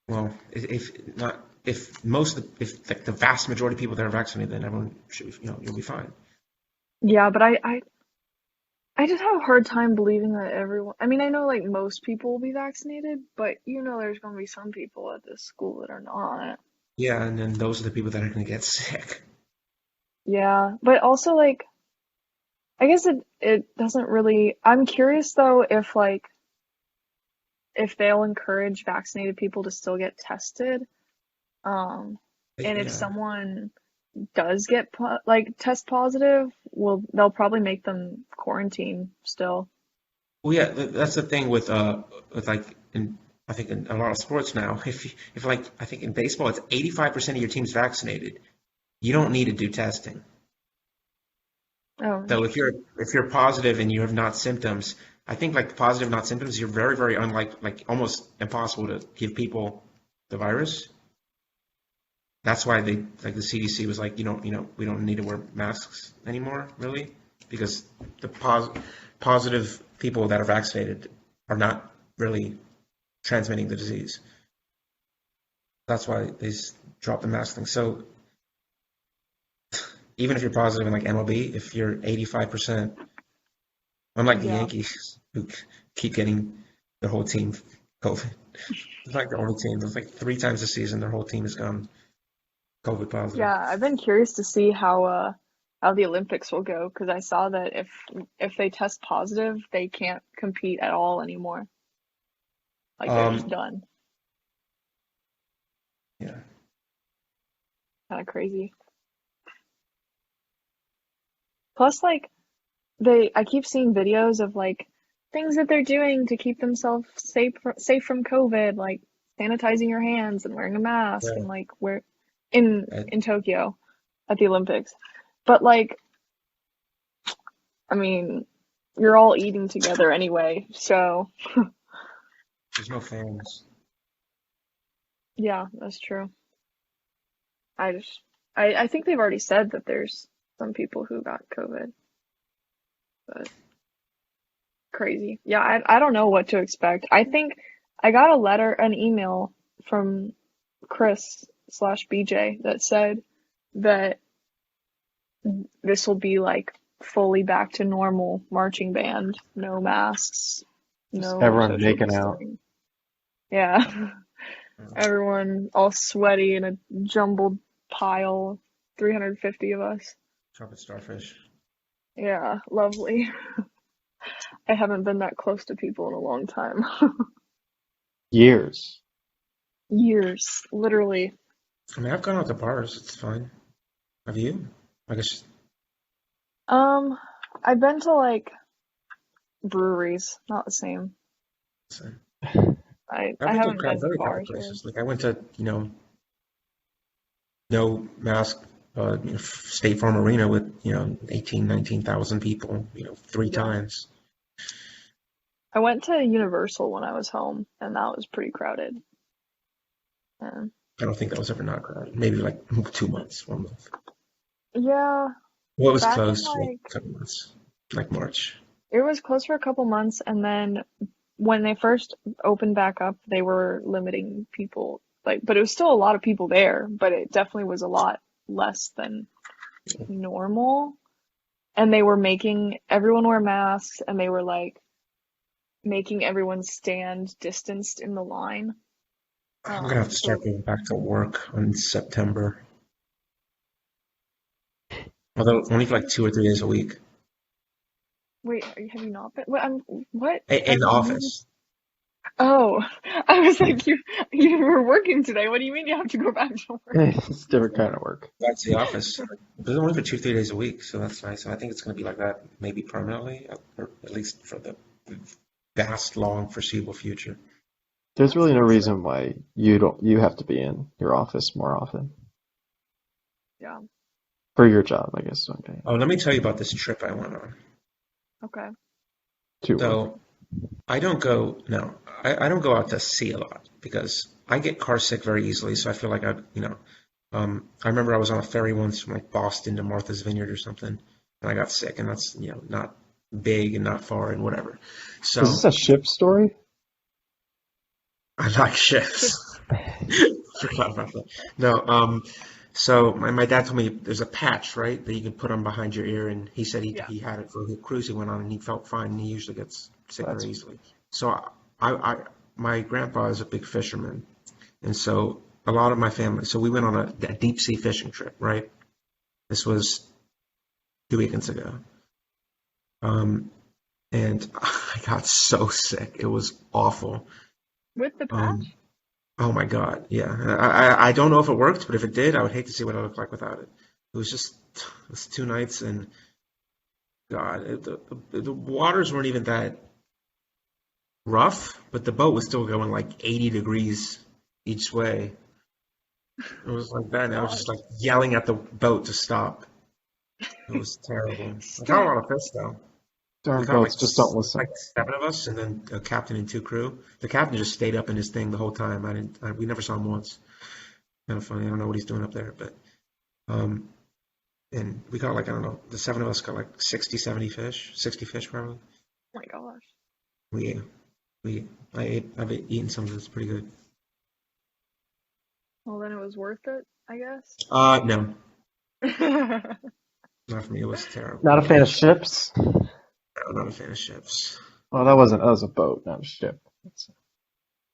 B: well, if not, if most of if like the vast majority of people that are vaccinated, then everyone should, you'll be fine.
C: yeah, but I just have a hard time believing that everyone I mean I know like most people will be vaccinated, but there's gonna be some people at this school that are not.
B: Yeah, and then those are the people that are going to get sick.
C: Yeah, but also like I guess it doesn't really. I'm curious though if they'll encourage vaccinated people to still get tested. Um, and if
B: Yeah.
C: someone does get like test positive, they'll probably make them quarantine still.
B: Well, yeah, that's the thing with like in I think in a lot of sports now. If like I think in baseball, it's 85% of your team's vaccinated. You don't need to do testing.
C: Oh,
B: So
C: interesting.
B: if you're positive and you have not symptoms, I think like positive not symptoms, you're very very unlike like almost impossible to give people the virus. That's why they like the CDC was like we don't need to wear masks anymore really because the positive people that are vaccinated are not really transmitting the disease. That's why they dropped the mask thing. So even if you're positive in like MLB, if you're 85%, unlike the
C: Yeah.
B: Yankees who keep getting their whole team COVID, it's like the only team. There's like 3 times a season their whole team has gone COVID positive.
C: Yeah, I've been curious to see how the Olympics will go because I saw that if they test positive, they can't compete at all anymore. Like they're just
B: Um,
C: done.
B: yeah.
C: Kind of crazy. Plus, like I keep seeing videos of like things that they're doing to keep themselves safe from COVID, like sanitizing your hands and wearing a mask
B: Yeah.
C: and like in
B: And
C: in Tokyo at the Olympics. But like, I mean, you're all eating together anyway, so
B: There's no fans.
C: yeah, that's true. I just, I think they've already said that there's some people who got COVID, but crazy. Yeah, I don't know what to expect. I think I got an email from Chris slash BJ that said that this will be like fully back to normal marching band, no masks,
A: Just
C: no
A: everyone
C: social
A: making out.
C: distancing. Yeah, everyone all sweaty in a jumbled pile, 350 of us.
B: Chocolate starfish.
C: Yeah, lovely. I haven't been that close to people in a long time.
A: Years.
C: Years, literally.
B: I mean, I've gone out to bars. It's fine. Have you? I guess.
C: Um, I've been to like breweries, not the same.
B: Listen,
C: I
B: I've been to
C: haven't
B: a
C: been to
B: very couple
C: bars really.
B: places. Like I went to, no mask, State Farm Arena with, 18, 19,000 people, three
C: Yeah.
B: times.
C: I went to Universal when I was home, and that was pretty crowded. And
B: I don't think that was ever not crowded. Maybe like 2 months, 1 month.
C: yeah,
B: Well, it was
C: back in
B: closed for like
C: like
B: a couple months, like March.
C: it was closed for a couple months, and then when they first opened back up, they were limiting people. Like, but it was still a lot of people there, but it definitely was a lot less than normal. And they were making everyone wear masks, and they were like making everyone stand distanced in the line.
B: I'm gonna have to
C: So
B: start going back to work in September. Although only for like 2 or 3 days a week.
C: wait, have you not been? What?
B: In the office.
C: Oh, I was like, you were working today. What do you mean you have to go back to work?
A: It's a different kind of work.
B: Back to the office. But it's only for 2, 3 days a week, so that's nice. And I think it's gonna be like that maybe permanently, or at least for the vast, long, foreseeable future.
A: There's really no
C: That's
A: reason why you have to be in your office more often.
C: yeah.
A: For your job, I guess. Okay.
B: Oh, let me tell you about this trip I went on.
C: Okay.
A: To work.
B: So I don't go, no, I don't go out to sea a lot because I get car sick very easily. So I feel like I remember I was on a ferry once from like Boston to Martha's Vineyard or something, and I got sick, and that's, not big and not far and whatever.
A: Is this
B: So
A: a ship story?
B: I like ships. Forgot about that. No, so my dad told me there's a patch, right, that you can put on behind your ear, and he said
C: Yeah.
B: he had it for the cruise he went on, and he felt fine, and he usually gets sick
A: That's
B: very easily. So my grandpa is a big fisherman, and so a lot of my family, so we went on a deep sea fishing trip, right? This was 2 weekends ago, and I got so sick. It was awful.
C: With the
B: Um,
C: patch?
B: Oh my God, yeah. I don't know if it worked, but if it did, I would hate to see what it looked like without it. It was just it was 2 nights, and God, the waters weren't even that rough, but the boat was still going like 80 degrees each way. It was like that, and I was
C: God.
B: just like yelling at the boat to stop. It was terrible. I got a lot
C: Stop.
B: of fish though. We
A: darn
B: caught
A: boats just don't listen.
B: like 7 of us, and then a captain and 2 crew. The captain just stayed up in his thing the whole time. We never saw him once. Kind of funny. I don't know what he's doing up there, but um, and we caught like I don't know. The 7 of us caught like 60, 70 fish, 60 fish probably.
C: Oh my gosh.
B: We I've eaten some of it. It's pretty good.
C: Well, then it was worth it, I guess.
B: No, not for me. It was terrible.
A: Not a fan of ships?
B: I'm not a fan of ships.
A: Well, that was a boat, not a ship.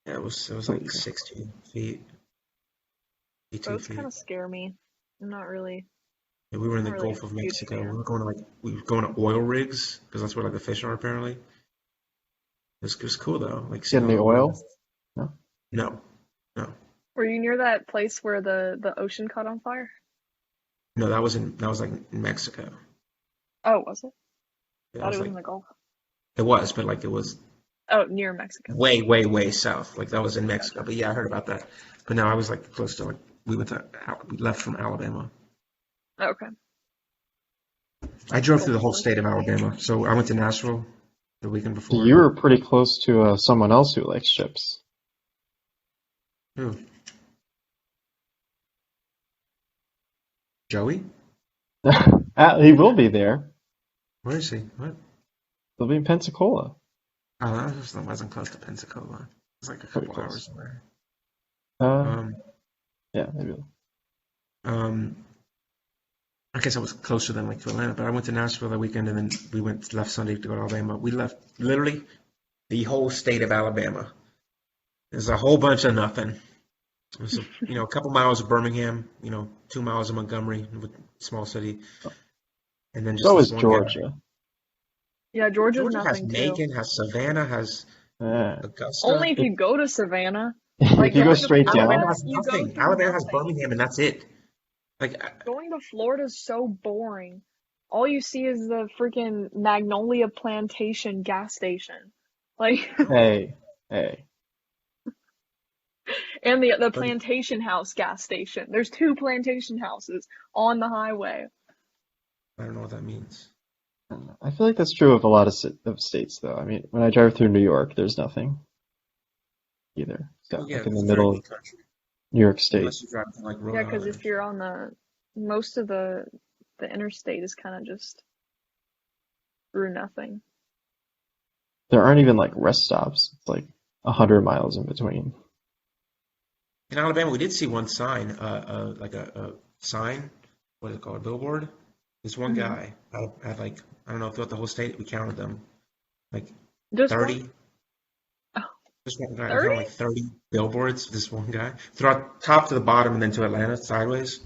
B: Yeah, it was like
A: Okay.
B: 60 feet, 82
C: Boats
B: feet.
C: kind of scare me. I'm not really,
B: Yeah, we were in the
C: not really
B: Gulf of
C: a huge
B: Mexico.
C: fan.
B: We were going to oil rigs because that's where like the fish are apparently. It was cool though, like seeing
A: Getting
B: all
A: the
B: the
A: oil?
B: oil.
A: No.
B: No, no,
C: Were you near that place where the ocean caught on fire?
B: no. That was like in Mexico.
C: Oh, was it?
B: Yeah, it
C: Thought it
B: was
C: was
B: like
C: in the Gulf.
B: it was, but like it was
C: Oh, near Mexico.
B: way, way, way south. Like that was in Mexico.
C: Gotcha.
B: But yeah, I heard about that. But no, I was like close to like we left from Alabama.
C: Okay.
B: I drove through the whole
C: hopefully.
B: state of Alabama. So I went to Nashville the weekend
A: So
B: before.
A: you were pretty close to someone else who likes chips.
B: Who? Joey?
A: He will be there.
B: Where is he? What?
A: He'll be in Pensacola.
B: Oh, that wasn't close to Pensacola. It's like a
A: Pretty
B: couple
A: close.
B: hours away.
A: Uh,
B: Um,
A: yeah, maybe.
B: um, I guess I was closer than like to Atlanta, but I went to Nashville that weekend and then we left Sunday to go to Alabama. We left literally the whole state of Alabama. There's a whole bunch of nothing. It was a couple miles of Birmingham, 2 miles of Montgomery, small city, and then just
A: So
B: this
A: is
B: one guy.
A: Georgia.
C: Yeah, Georgia's
B: Georgia has
C: nothing too.
B: Macon, has Savannah, has
A: Yeah.
B: Augusta.
C: Only if you go to Savannah.
A: If
C: Like
A: you go
C: going to
A: straight
B: Alabama
C: Florida,
A: down,
B: has
C: you go
B: nothing.
C: through
B: Alabama has
C: nothing.
B: Birmingham, and that's it. Like,
C: Going to Florida is so boring. All you see is the freaking Magnolia Plantation gas station. Like,
A: hey, hey.
C: and the
B: but
C: Plantation House gas station. There's two plantation houses on the highway.
B: I don't know what that means.
A: I feel like that's true of a lot of states, though. I mean, when I drive through New York, there's nothing either.
B: Well,
A: So,
B: yeah,
A: like in the
B: it's very
A: middle
B: big
A: of
B: country,
A: New York State.
B: unless you drive to like Rhode
C: Yeah, because
B: Island or
C: if you're on most of the interstate is kind of just through nothing.
A: There aren't even like rest stops. It's like 100 miles in between.
B: in Alabama, we did see one sign, like a sign, what is it called, a billboard? This one
C: Hmm.
B: guy had like, I don't know, throughout the whole state, we counted them, like
C: Just one?
B: 30,
C: Oh,
B: just one guy, we counted
C: 30?
B: like 30 billboards, this one guy, throughout top to the bottom and then to Atlanta, sideways.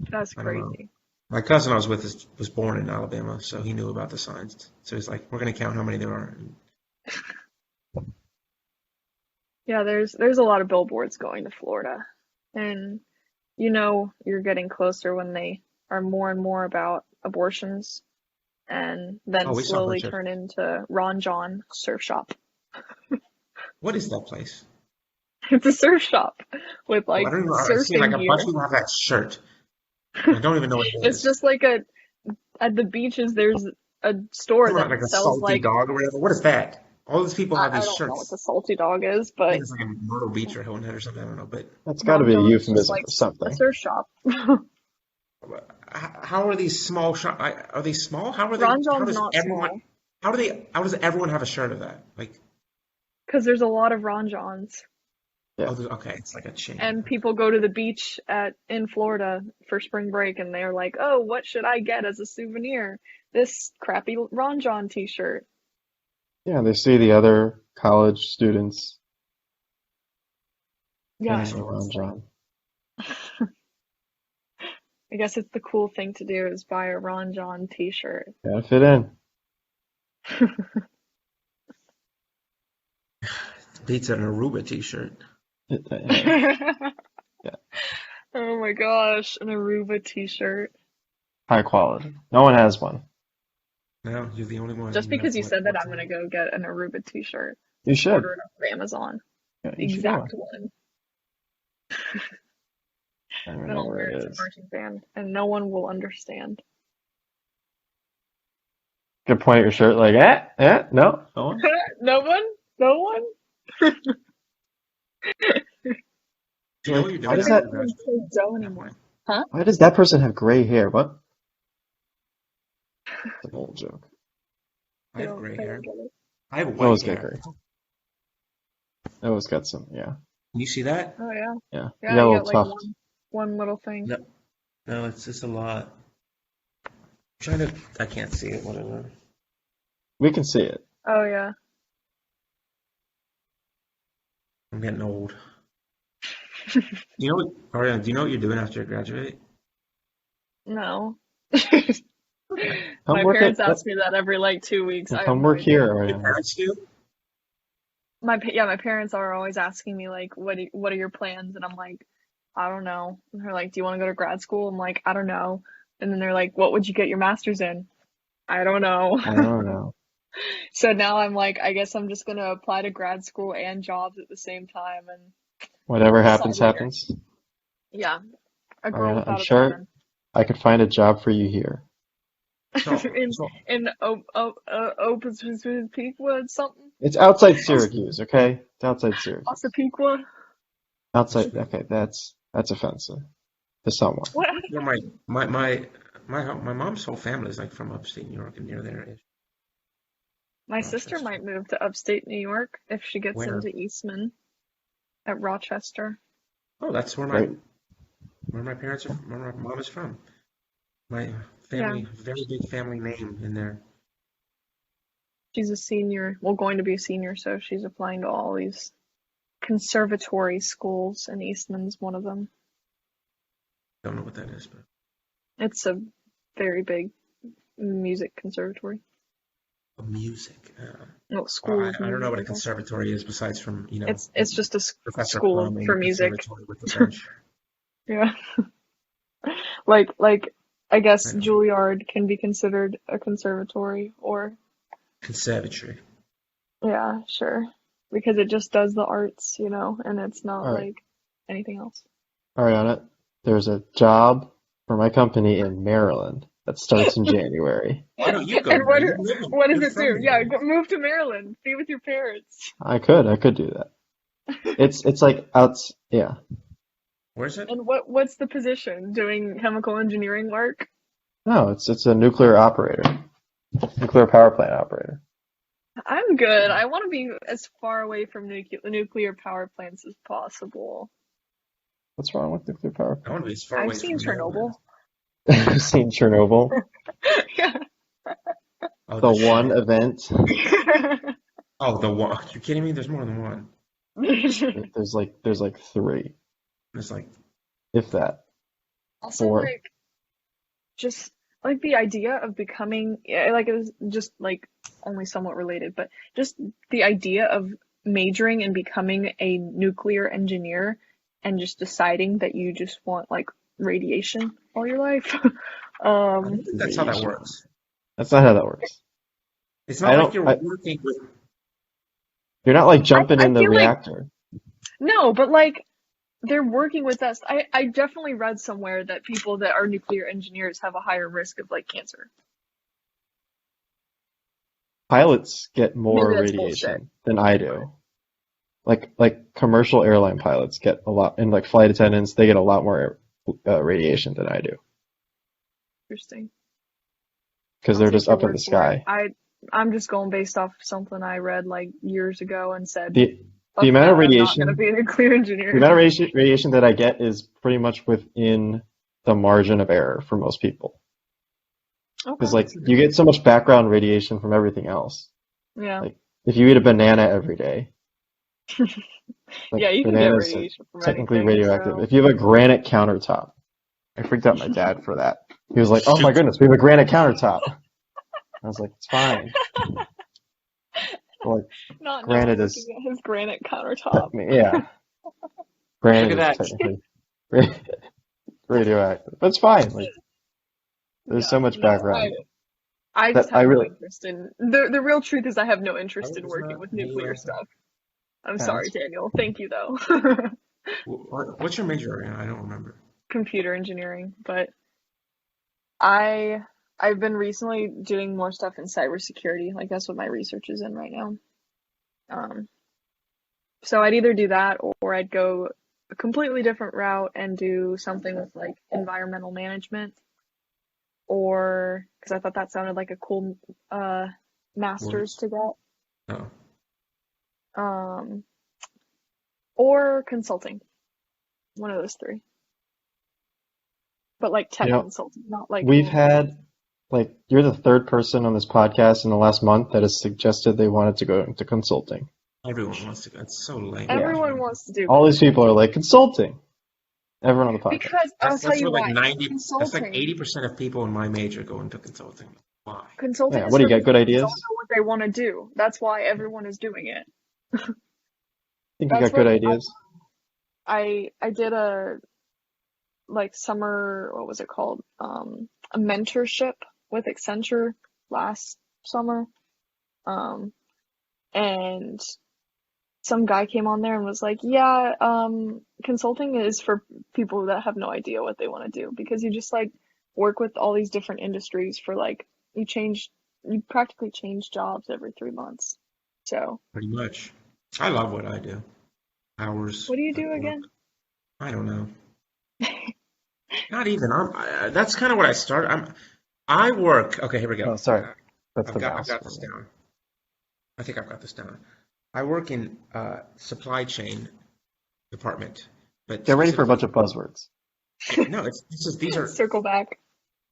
C: That's
B: I don't know.
C: crazy.
B: My cousin I was with was born in Alabama, so he knew about the signs. So he's like, we're going to count how many there are.
C: Yeah, there's a lot of billboards going to Florida. And you're getting closer when they are more and more about abortions and then
B: Oh, we saw a
C: slowly
B: bunch of,
C: turn into Ron John surf shop.
B: what is that place?
C: It's a surf shop with
B: Oh, I
C: like
B: don't even know. I've seen like
C: surfing
B: a bunch
C: gear.
B: of people have that shirt. I don't even know what it
C: It's
B: is.
C: just like at the beaches there's a store
B: Something
C: that
B: like a
C: sells
B: salty
C: like
B: dog or whatever. What is that? All these people have
C: I
B: these
C: don't know what
B: shirts.
C: the salty dog is,
B: I think
C: but
B: it's like in Myrtle Beach or Hilton Head or something. I don't know. But
A: That's got to
C: Ron
A: be a
C: John is just
A: euphemism
C: like
A: for
C: a
A: something.
C: surf shop.
B: how are these small shop? Are they small? How are they?
C: Ron
B: How
C: John's
B: does
C: not
B: everyone?
C: small
B: How do they? How does everyone have a shirt of that? Like,
C: because there's a lot of Ron Johns.
A: Yeah.
B: okay, it's like a chain.
C: And people go to the beach in Florida for spring break and they're like, "Oh, what should I get as a souvenir? This crappy Ron John t-shirt."
A: Yeah, they see the other college students
C: Yeah,
A: getting
C: and
A: a Ron
C: it's like
A: John.
C: I guess it's the cool thing to do is buy a Ron John t-shirt.
A: Gotta fit in.
B: Beats an Aruba T-shirt.
A: Hey, yeah,
C: Oh my gosh, an Aruba t-shirt.
A: high quality. No one has one.
B: No, you're the only one.
C: Just
B: You have
C: because you said that,
B: what's
C: I'm gonna go get an Aruba t-shirt.
A: You should.
C: Order it off of Amazon.
A: Yeah,
C: The
A: you should get
C: exact
A: one.
C: one.
A: I don't
C: Then
A: know
C: I'll
A: where
C: wear it
A: it
C: to
A: is.
C: marching band, and no one will understand.
A: Could point at your shirt like, no, no one.
C: No one? No one?
B: Do you know
A: Like,
B: what you're
A: why
B: doing
C: I
A: does
B: after
C: can't
A: that?
B: you
C: even
B: graduate?
C: say Joe
B: Never
C: anymore.
B: mind.
C: Huh?
A: Why does that person have gray hair? What? It's an old joke.
B: I have gray
C: I
B: hair.
C: don't get it.
B: I have
A: I
B: white
A: always get
B: hair.
A: gray. I always got some. Yeah,
B: Can you see that?
C: Oh yeah.
A: yeah. You
C: Yeah,
A: got a
C: you
A: little
C: got like
A: tuft.
C: one little thing.
B: No, no, it's just a lot. I'm trying to. I can't see it. Whatever.
A: We can see it.
C: Oh yeah.
B: I'm getting old. You know what, Ariana? Do you know what you're doing after you graduate?
C: No.
A: Come
C: My
A: work
C: parents
A: at.
C: ask me that every like 2 weeks. I have
A: Come
C: no
A: work
C: idea.
A: here,
B: Your
A: Ariana.
B: parents do?
C: My parents are always asking me like, what are your plans? And I'm like, I don't know. And they're like, do you want to go to grad school? I'm like, I don't know. And then they're like, what would you get your master's in? I don't know.
A: I don't know.
C: So now I'm like, I guess I'm just gonna apply to grad school and jobs at the same time and
A: Whatever
C: decide
A: happens,
C: later.
A: happens.
C: Yeah, a girl
A: Ariana, I'm
C: without a
A: sure
C: plan.
A: I could find a job for you here.
B: So,
C: in
B: so
C: Opequua something?
A: It's outside Syracuse, okay? It's outside Syracuse.
C: Osapequa?
A: Outside, okay, that's offensive to someone.
C: What?
B: yeah, my mom's whole family is like from upstate New York and near there is
C: My sister
B: Rochester.
C: might move to upstate New York if she gets
B: Where?
C: into Eastman at Rochester.
B: Oh, that's
A: Right.
B: where my parents are, where my mom is from. My
C: Yeah,
B: family, very big family name in there.
C: she's a senior, well, going to be a senior, so she's applying to all these conservatory schools, and Eastman's one of them.
B: Don't know what that is, but
C: It's a very big music conservatory.
B: music.
C: Well,
B: Well,
C: school of
B: I don't know
C: music,
B: what a
C: I guess.
B: conservatory is besides from,
C: It's just a
B: Professor
C: school
B: Plum in
C: for
B: the
C: music.
B: conservatory with the bench.
C: Yeah. Like I
B: I
C: guess
B: know.
C: Juilliard can be considered a conservatory or
B: Conservatory.
C: yeah, sure. Because it just does the arts, and it's not
A: All right,
C: like anything else.
A: Ariana, there's a job for my company in Maryland that starts in January.
B: Why don't you go
C: And
B: there? You live in,
C: what does
B: you're
C: it
B: from
C: do? Yeah,
B: there.
C: move to Maryland, be with your parents.
A: I could do that. It's like yeah.
B: Where's it?
C: And what's the position? Doing chemical engineering work?
A: No, it's a nuclear operator, nuclear power plant operator.
C: I'm good. I want to be as far away from nuclear power plants as possible.
A: What's wrong with nuclear power
B: I want to
A: plants?
B: be as far
C: I've
B: away
C: seen
B: from Maryland.
C: Chernobyl.
A: I've seen Chernobyl,
C: Yeah.
B: Oh,
A: the
B: the
A: one
B: show.
A: event.
B: Oh, the one. Are you kidding me? There's more than one.
A: There's like three,
B: It's like,
A: if that,
C: Also,
A: four.
C: like, just like the idea of becoming, yeah, like it was just like only somewhat related, but just the idea of majoring and becoming a nuclear engineer and just deciding that you just want like radiation all your life.
B: I
C: Um,
B: don't think that's how that
A: Radiation.
B: works.
A: That's not how that works.
B: It's
A: I
B: not like
A: don't.
B: you're working with.
A: You're not like
C: I,
A: jumping
C: I
A: in the
C: feel like,
A: reactor.
C: no, but like they're working with us. I definitely read somewhere that people that are nuclear engineers have a higher risk of like cancer.
A: Pilots get
C: Maybe
A: more
C: that's bullshit.
A: radiation than I do. Like commercial airline pilots get a lot, and like flight attendants, they get a lot more radiation than I do
C: Interesting.
A: because
C: I'll
A: they're
C: take
A: just
C: your
A: up in
C: word
A: the
C: for it.
A: sky.
C: I'm just going based off something I read like years ago and said,
A: The the
C: fuck
A: amount of
C: that, I'm not gonna
A: radiation,
C: be a nuclear
A: the
C: engineer.
A: amount of radiation that I get is pretty much within the margin of error for most people.
C: Okay.
A: Because like you get so much background radiation from everything else.
C: Yeah.
A: Like if you eat a banana every day, like
C: Yeah, you can get
A: bananas are
C: radiation from
A: technically
C: anything,
A: radioactive.
C: so
A: If you have a granite countertop, I freaked out my dad for that. He was like, "Oh my goodness, we have a granite countertop." I was like, "It's fine." But, like
C: not knowing
A: granite
C: looking
A: is,
C: at his granite
A: I
C: countertop.
A: mean, yeah,
B: Look
A: granite
B: at
A: is
B: that.
A: technically ra- radioactive. But it's fine. Like there's
C: Yeah,
A: so much
C: no,
A: background
C: I
A: that
C: just
A: I
C: have no
A: really,
C: interest in the real truth is I have no interest in
B: It's
C: working
B: not
C: with nuclear
B: radioactive.
C: stuff. I'm
A: yeah,
C: sorry,
A: it's,
C: Daniel. Thank you though.
B: What's your major, Ariana? I don't remember.
C: Computer engineering, but I I've been recently doing more stuff in cybersecurity. Like that's what my research is in right now. Um, so I'd either do that or I'd go a completely different route and do something with like environmental management or because I thought that sounded like a cool master's
B: Words?
C: to get.
B: Oh.
C: Um, or consulting. One of those three. But like
A: you
C: tech
A: know,
C: consulting, not like
A: we've
C: normal.
A: had like you're the third person on this podcast in the last month that has suggested they wanted to go into consulting.
B: Everyone wants to go. It's so lame,
A: Yeah,
C: Everyone
B: actually.
C: wants to do
A: all these people are
C: consulting.
A: like consulting. Everyone on the podcast.
C: Because I'll tell
B: That's
C: you
B: what like
C: why.
B: 90, that's like
C: Consulting
B: 80% of people in my major go into consulting. Why?
C: consulting
A: Yeah,
C: is
A: what do you
C: for
A: got? Good
C: people who don't
A: ideas?
C: know what they want to do. That's why everyone is doing it.
A: Think you
C: That's
A: got good
C: what
A: ideas?
C: I did a like summer, what was it called? A mentorship with Accenture last summer. Um, and some guy came on there and was like, yeah, consulting is for people that have no idea what they want to do because you just like work with all these different industries for like you practically change jobs every 3 months. So,
B: Pretty much. I love what I do. Hours
C: what do you
B: at
C: do
B: work.
C: again?
B: I don't know. Not even. That's kind of what I started. I work. Okay, here we go.
A: Oh, sorry. That's the
B: I've
A: mouse
B: got
A: for
B: this
A: me.
B: down. I think I've got this down. I work in supply chain department, but
A: Get ready for a
B: specifically,
A: bunch of buzzwords.
B: no, these are
C: Circle back.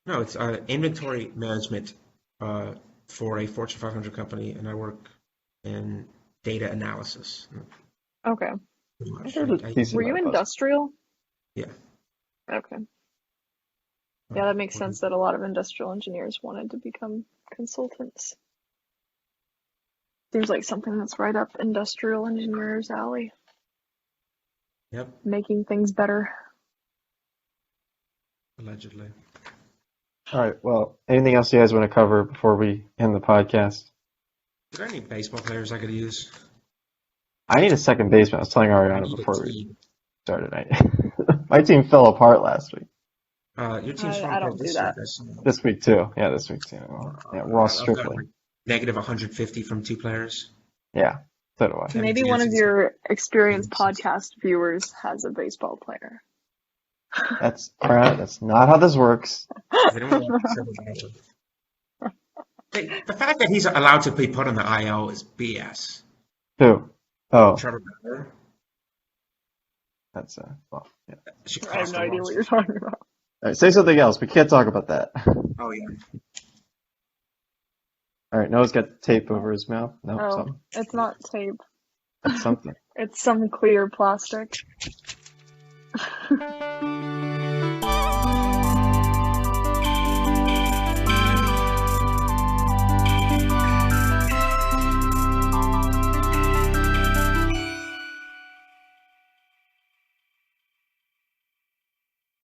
B: no, it's inventory management for a Fortune 500 company, and I work in data analysis.
C: Okay.
B: Pretty
A: I've
B: much.
A: heard a
B: I
A: decent
C: Were you
A: amount of buzzwords.
C: industrial?
B: yeah.
C: Okay.
B: Uh,
C: Yeah, that makes
B: what-
C: sense that a lot of industrial engineers wanted to become consultants. Seems like something that's right up industrial engineers' alley,
B: yep.
C: making things better.
B: Allegedly.
A: All right. Well, anything else you guys want to cover before we end the podcast?
B: Are there any baseball players I could use?
A: I need a second baseman. I was telling
B: I
A: Ariana
B: need a
A: before we
B: team.
A: started. My team fell apart last week.
B: Your team's falling
C: I
B: apart
C: don't do
B: this year,
C: that.
B: I saw.
A: This week too. Yeah, this week too. Yeah, Ross
B: I've got
A: Stripling.
B: like negative 150 from 2 players.
A: Yeah, so do I.
B: Kevin
C: Maybe one of
B: Jansen's
C: your experienced
B: like,
C: podcast viewers has a baseball player.
A: That's Ariana. That's not how this works.
B: Does anyone want Trevor Bauer? The fact that he's allowed to be put on the IL is BS.
A: Who? Oh,
B: Trevor Bauer
A: that's well. Yeah.
B: should
C: I have
B: cost
C: no
B: a
C: idea what you're
B: roster.
C: talking about.
A: All right, say something else. We can't talk about that.
B: Oh yeah.
A: All right, Noah's got tape over his mouth. No,
C: Oh,
A: something.
C: it's not tape.
A: That's something.
C: It's some clear plastic.